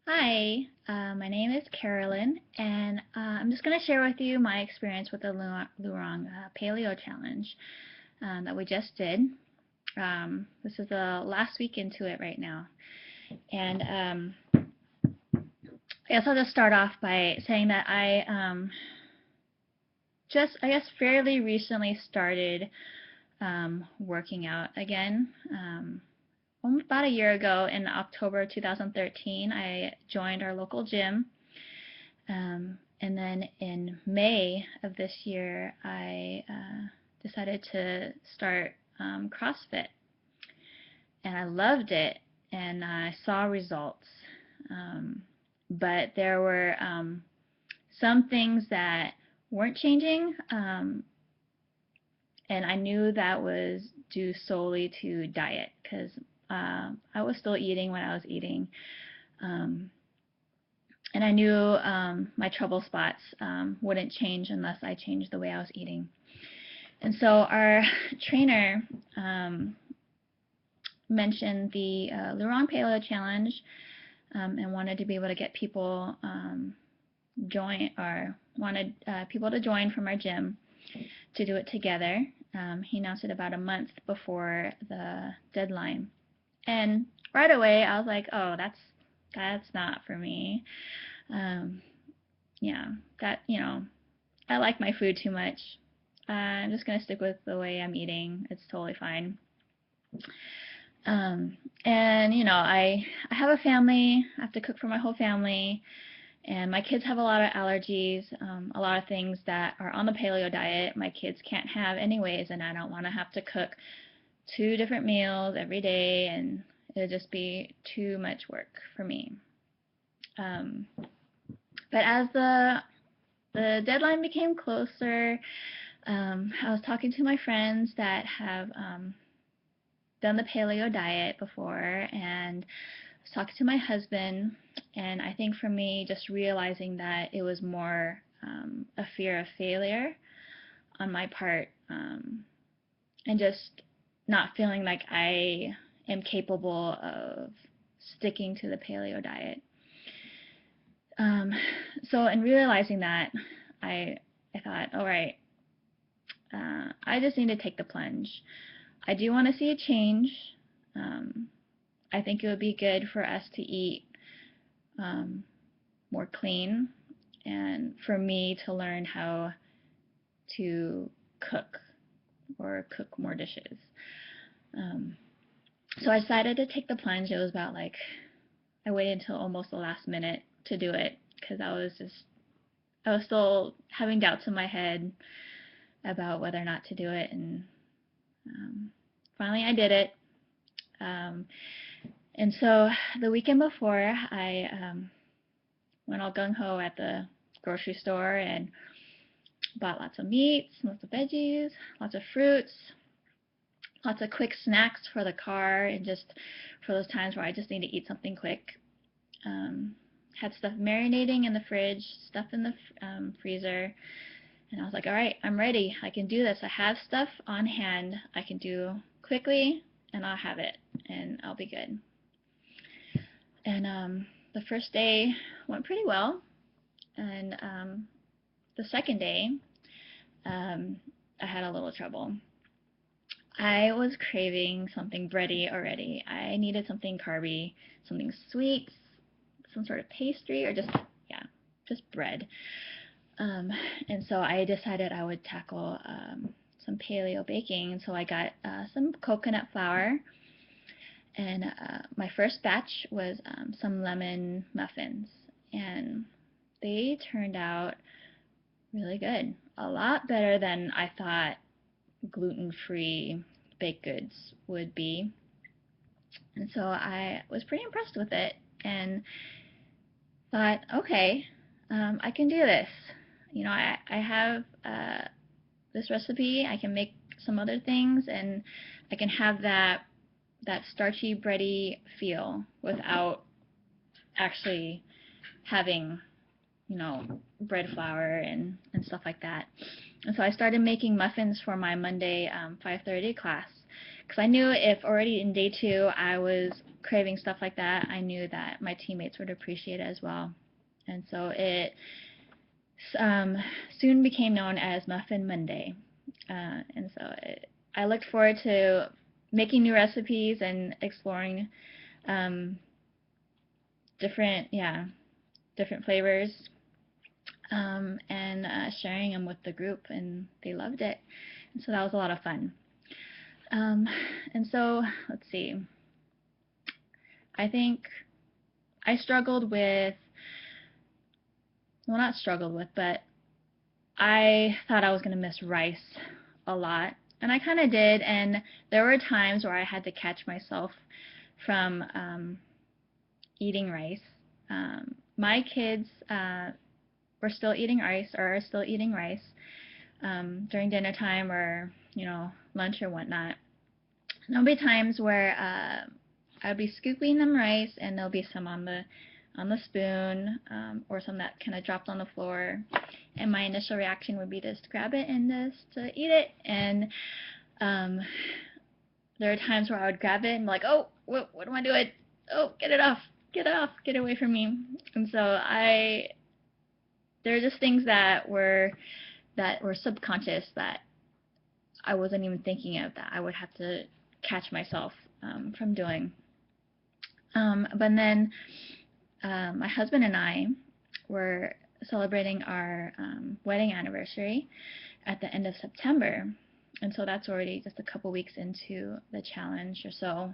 Hi, my name is Carolyn, and I'm just going to share with you my experience with the Lurong Paleo Challenge that we just did. This is the last week into it right now. And I guess I'll just start off by saying that I I guess, fairly recently started working out again. About a year ago, in October 2013, I joined our local gym. And then in May of this year, I decided to start CrossFit. And I loved it, and I saw results. Um, but there were some things that weren't changing, and I knew that was due solely to diet because I was still eating when I was eating. Um, and I knew my trouble spots wouldn't change unless I changed the way I was eating. And so our trainer mentioned the Lurong Paleo Challenge and wanted to be able to get people wanted people to join from our gym to do it together. He announced it about a month before the deadline, and right away I was like, oh, that's not for me. Um, yeah, that I like my food too much. I'm just gonna stick with the way I'm eating. It's totally fine. Um, and I have a family. I have to cook for my whole family, and my kids have a lot of allergies. A lot of things that are on the paleo diet my kids can't have anyways, and I don't want to have to cook two different meals every day, and it'd just be too much work for me. Um, but as the deadline became closer, I was talking to my friends that have done the paleo diet before, and I was talking to my husband, and I think for me, just realizing that it was more a fear of failure on my part, and just not feeling like I am capable of sticking to the paleo diet. Um, so in realizing that, I I thought, all right, I just need to take the plunge. I do want to see a change. Um, I think it would be good for us to eat um, more clean, and for me to learn how to cook or cook more dishes. Um, so I decided to take the plunge. It was about like I waited until almost the last minute to do it because I was still having doubts in my head about whether or not to do it, and finally I did it. Um, and so the weekend before, I went all gung ho at the grocery store and bought lots of meats, lots of veggies, lots of fruits, lots of quick snacks for the car, and just for those times where I just need to eat something quick. Um, had stuff marinating in the fridge, stuff in the freezer, and I was like, all right, I'm ready. I can do this. I have stuff on hand I can do quickly, and I'll have it, and I'll be good. And the first day went pretty well, and the second day, um, I had a little trouble. I was craving something bready already. I needed something carby, something sweet, some sort of pastry, or yeah, just bread. Um, and so I decided I would tackle some paleo baking. And so I got some coconut flour, and my first batch was some lemon muffins. And they turned out really good. A lot better than I thought gluten-free baked goods would be. And so I was pretty impressed with it and thought, okay, I can do this. I have this recipe. I can make some other things, and I can have that starchy, bready feel without actually having, bread flour and stuff like that. And so I started making muffins for my Monday 5:30 class. because I knew if already in day 2 I was craving stuff like that, I knew that my teammates would appreciate it as well. And so it um, soon became known as Muffin Monday. And so I looked forward to making new recipes and exploring um, different flavors, and sharing them with the group, and they loved it. And so that was a lot of fun. Um, and so, let's see. I think I struggled with, well, not struggled with, but I thought I was going to miss rice a lot. And I kind of did, and there were times where I had to catch myself from eating rice. My kids were still eating rice, or are still eating rice during dinner time, or lunch or whatnot. There'll be times where I'll be scooping them rice, and there'll be some on the spoon, or some that kind of dropped on the floor, and my initial reaction would be just grab it and just to eat it. And there are times where I would grab it and be like, oh, what am I doing? Oh, get it off, get away from me. And so there are just things that were subconscious that I wasn't even thinking of, that I would have to catch myself from doing. But then my husband and I were celebrating our wedding anniversary at the end of September, and so that's already just a couple weeks into the challenge or so.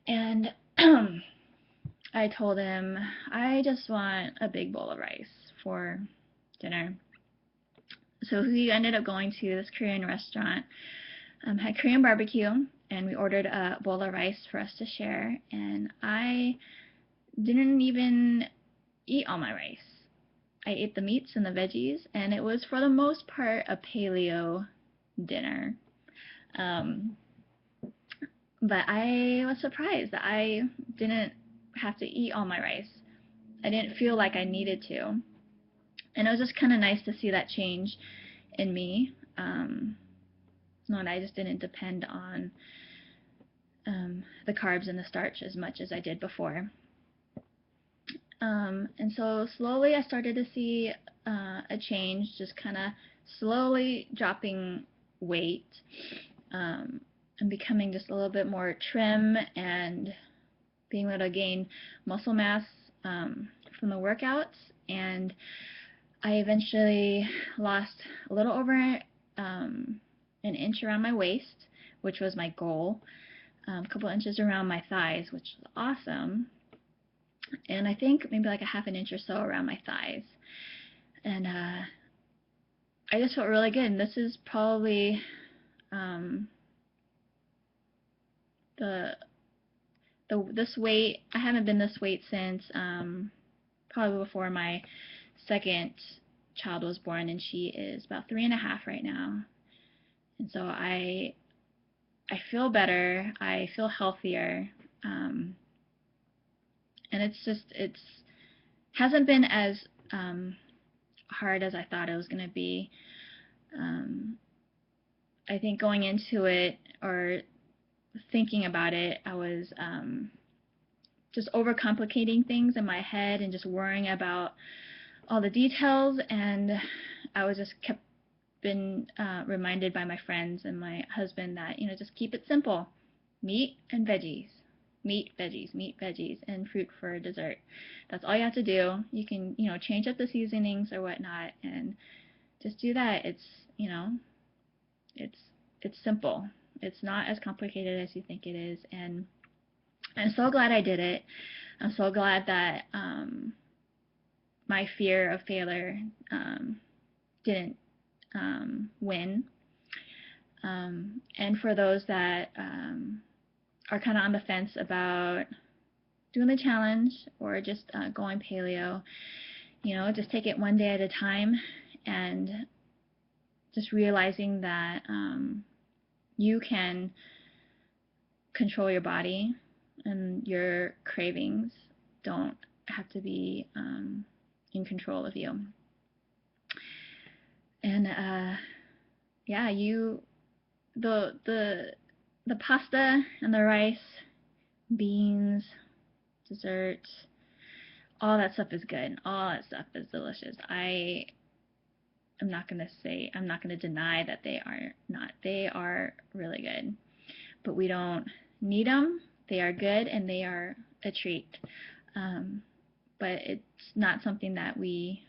And I told him I just want a big bowl of rice for dinner. So he ended up going to this Korean restaurant, had Korean barbecue, and we ordered a bowl of rice for us to share, and I didn't even eat all my rice. I ate the meats and the veggies, and it was for the most part a paleo dinner. But I was surprised that I didn't have to eat all my rice. I didn't feel like I needed to. And it was just kind of nice to see that change in me. And I just didn't depend on the carbs and the starch as much as I did before. And so slowly I started to see a change, just kind of slowly dropping weight, and becoming just a little bit more trim, and being able to gain muscle mass from the workouts. And I eventually lost a little over an inch around my waist, which was my goal, a couple inches around my thighs, which was awesome, and I think maybe like a half an inch or so around my thighs. And I just felt really good. And this is probably this weight. I haven't been this weight since probably before my second child was born, and she is about 3.5 right now. And so I feel better. I feel healthier. And it's hasn't been as hard as I thought it was going to be. I think going into it, or thinking about it, I was just overcomplicating things in my head and just worrying about all the details, and I was just been reminded by my friends and my husband that, just keep it simple. Meat and veggies. Meat, veggies, and fruit for dessert. That's all you have to do. You can, change up the seasonings or whatnot, and just do that. It's, it's simple. It's not as complicated as you think it is, and I'm so glad I did it. I'm so glad that my fear of failure didn't win. And for those that are kind of on the fence about doing the challenge or just going paleo, just take it one day at a time, and just realizing that you can control your body, and your cravings don't have to be in control of you. And the the pasta and the rice, beans, desserts, all that stuff is good. All that stuff is delicious. I'm not gonna deny that they are not. They are really good, but we don't need them. They are good and they are a treat. Um, but it's not something that we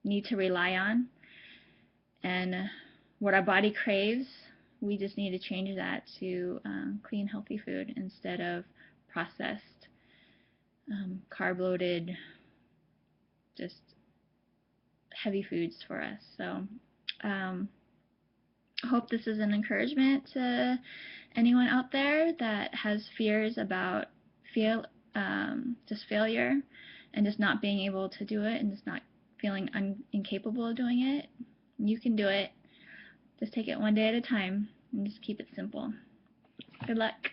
need to rely on. And what our body craves, we just need to change that to clean, healthy food instead of processed, carb-loaded, just heavy foods for us. So I hope this is an encouragement to anyone out there that has fears about just failure and just not being able to do it and just not feeling incapable of doing it. You can do it. Just take it one day at a time and just keep it simple. Good luck.